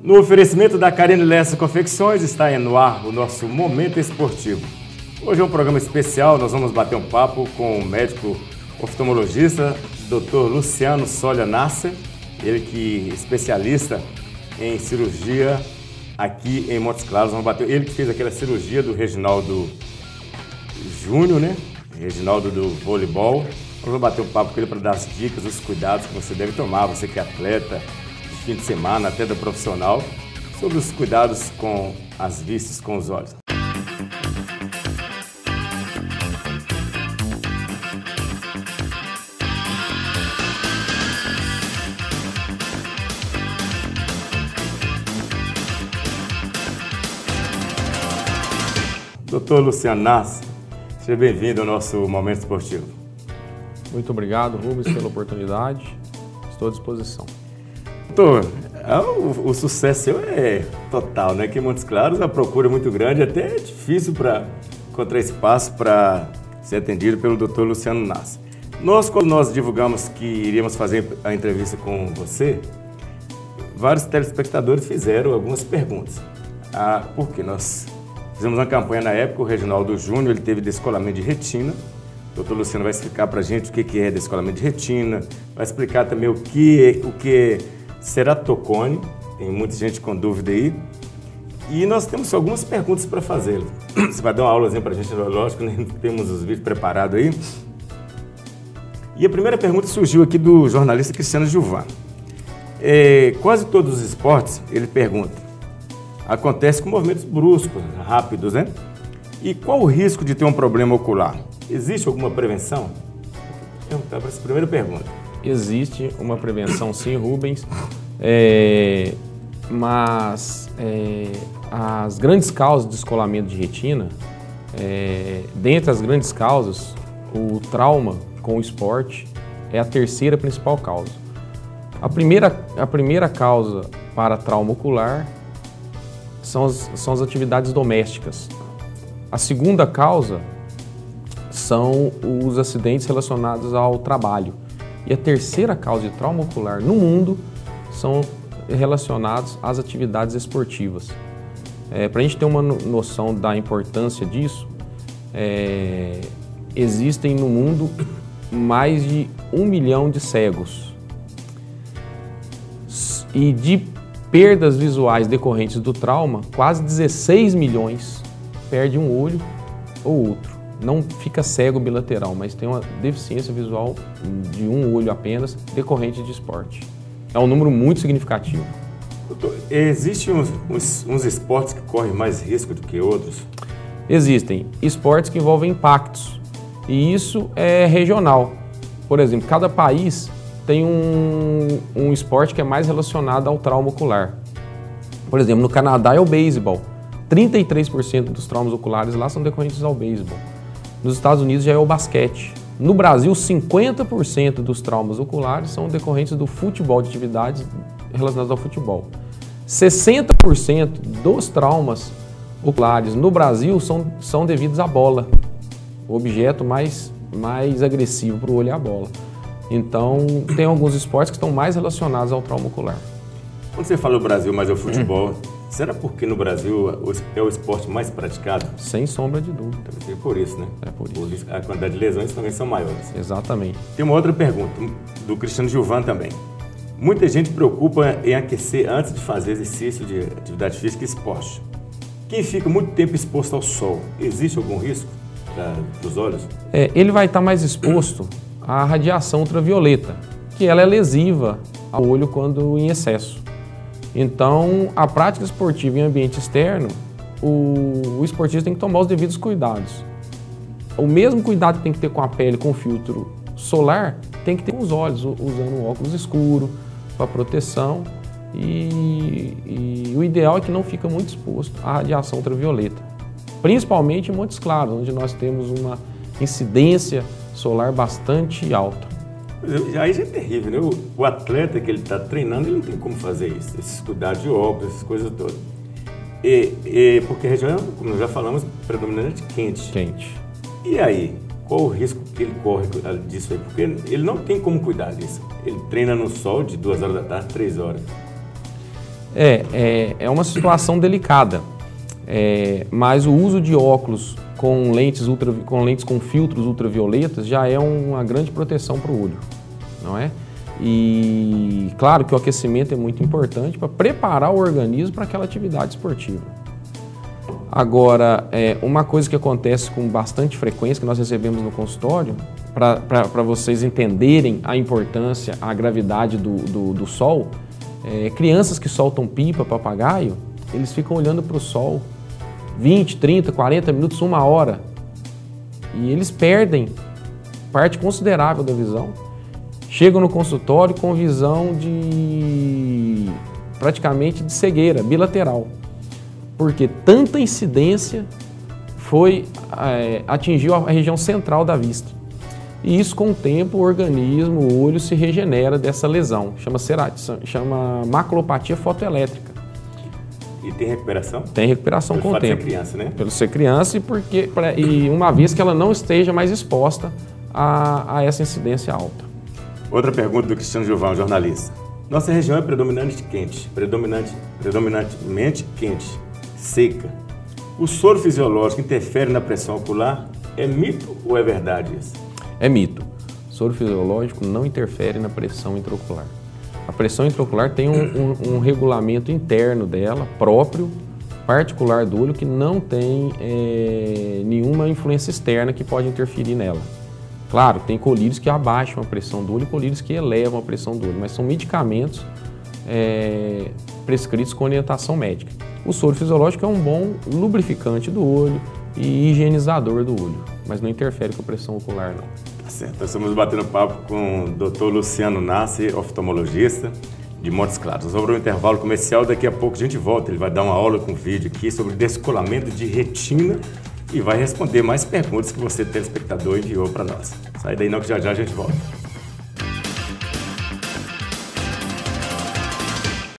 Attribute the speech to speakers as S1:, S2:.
S1: No oferecimento da Carine Lessa Confecções, está no ar o nosso Momento Esportivo. Hoje é um programa especial, nós vamos bater um papo com o médico oftalmologista, Dr. Luciano Solia Nasser, ele que é especialista em cirurgia aqui em Montes Claros. Ele que fez aquela cirurgia do Reginaldo Júnior, né? Reginaldo do voleibol. Nós vamos bater um papo com ele para dar as dicas, os cuidados que você deve tomar, você que é atleta, de fim de semana, até do profissional, sobre os cuidados com as vistas, com os olhos. Doutor Luciano Nasser, seja bem-vindo ao nosso Momento Esportivo.
S2: Muito obrigado, Rubens, pela oportunidade. Estou à disposição.
S1: Doutor, o sucesso seu é total, né? Aqui em Montes Claros a procura é muito grande, até é difícil para encontrar espaço para ser atendido pelo doutor Luciano Nasser. Quando nós divulgamos que iríamos fazer a entrevista com você, vários telespectadores fizeram algumas perguntas. Por quê? Nós fizemos uma campanha na época, o Reginaldo Júnior, ele teve descolamento de retina. O doutor Luciano vai explicar para a gente o que é descolamento de retina, vai explicar também o que é ceratocone, tem muita gente com dúvida aí. E nós temos algumas perguntas para fazê-lo. Você vai dar uma aulazinha para a gente, lógico, né? Temos os vídeos preparados aí. E a primeira pergunta surgiu aqui do jornalista Cristiano Gilvan. Quase todos os esportes, ele pergunta, acontece com movimentos bruscos, rápidos, né? E qual o risco de ter um problema ocular? Existe alguma prevenção? Vou perguntar para essa primeira pergunta.
S2: Existe uma prevenção, sim, Rubens, mas as grandes causas de descolamento de retina, dentre as grandes causas, o trauma com o esporte é a terceira principal causa. A primeira causa para trauma ocular são as atividades domésticas. A segunda causa são os acidentes relacionados ao trabalho. E a terceira causa de trauma ocular no mundo são relacionados às atividades esportivas. Para a gente ter uma noção da importância disso, existem no mundo mais de 1 milhão de cegos. E de perdas visuais decorrentes do trauma, quase 16 milhões perde um olho ou outro. Não fica cego bilateral, mas tem uma deficiência visual de um olho apenas decorrente de esporte. É um número muito significativo.
S1: Doutor, existem uns esportes que correm mais risco do que outros?
S2: Existem esportes que envolvem impactos e isso é regional. Por exemplo, cada país tem um esporte que é mais relacionado ao trauma ocular. Por exemplo, no Canadá é o beisebol. 33% dos traumas oculares lá são decorrentes ao beisebol. Nos Estados Unidos já é o basquete. No Brasil, 50% dos traumas oculares são decorrentes do futebol, de atividades relacionadas ao futebol. 60% dos traumas oculares no Brasil são devidos à bola. O objeto mais agressivo para o olho é a bola. Então, tem alguns esportes que estão mais relacionados ao trauma ocular.
S1: Quando você fala o Brasil, mas é o futebol, será porque no Brasil é o esporte mais praticado?
S2: Sem sombra de dúvida.
S1: É por isso, né?
S2: É por isso.
S1: A quantidade de lesões também são maiores.
S2: Exatamente.
S1: Tem uma outra pergunta, do Cristiano Gilvan também. Muita gente preocupa em aquecer antes de fazer exercício de atividade física e esporte. Quem fica muito tempo exposto ao sol, existe algum risco para os olhos?
S2: Ele vai estar mais exposto à radiação ultravioleta, que ela é lesiva ao olho quando em excesso. Então, a prática esportiva em ambiente externo, o esportista tem que tomar os devidos cuidados. O mesmo cuidado que tem que ter com a pele, com o filtro solar, tem que ter com os olhos, usando um óculos escuro para proteção. E o ideal é que não fica muito exposto à radiação ultravioleta, principalmente em Montes Claros, onde nós temos uma incidência solar bastante alta.
S1: Aí já é terrível, né? O atleta que ele está treinando, ele não tem como fazer isso, esses cuidados de óculos, essas coisas todas. Porque a região, como nós já falamos, predominantemente quente. E aí, qual o risco que ele corre disso aí? Porque ele não tem como cuidar disso. Ele treina no sol de 2 horas da tarde, 3 horas.
S2: É uma situação delicada, mas o uso de óculos com lentes com filtros ultravioletas já é uma grande proteção para o olho, não é? E claro que o aquecimento é muito importante para preparar o organismo para aquela atividade esportiva. Agora, uma coisa que acontece com bastante frequência, que nós recebemos no consultório, para vocês entenderem a importância, a gravidade do sol, crianças que soltam pipa, papagaio, eles ficam olhando para o sol 20, 30, 40 minutos, 1 hora. E eles perdem parte considerável da visão. Chegam no consultório com visão praticamente de cegueira bilateral. Porque tanta incidência atingiu a região central da vista. E isso, com o tempo, o organismo, o olho se regenera dessa lesão. Chama maculopatia fotoelétrica.
S1: E tem recuperação?
S2: Tem recuperação com o tempo.
S1: Pelo ser criança, né?
S2: Pelo ser criança e uma vez que ela não esteja mais exposta a essa incidência alta.
S1: Outra pergunta do Cristiano Gilvão, jornalista. Nossa região é predominantemente quente, seca. O soro fisiológico interfere na pressão ocular? É mito ou é verdade isso?
S2: É mito. O soro fisiológico não interfere na pressão intraocular. A pressão intraocular tem um regulamento interno dela, próprio, particular do olho, que não tem nenhuma influência externa que pode interferir nela. Claro, tem colírios que abaixam a pressão do olho e colírios que elevam a pressão do olho, mas são medicamentos prescritos com orientação médica. O soro fisiológico é um bom lubrificante do olho e higienizador do olho, mas não interfere com a pressão ocular, não.
S1: Tá certo, nós estamos batendo papo com o Dr. Luciano Nassi, oftalmologista de Montes Claros. Nós vamos para um intervalo comercial, daqui a pouco a gente volta, ele vai dar uma aula com vídeo aqui sobre descolamento de retina e vai responder mais perguntas que você, telespectador, enviou para nós. Sai daí não que já já a gente volta.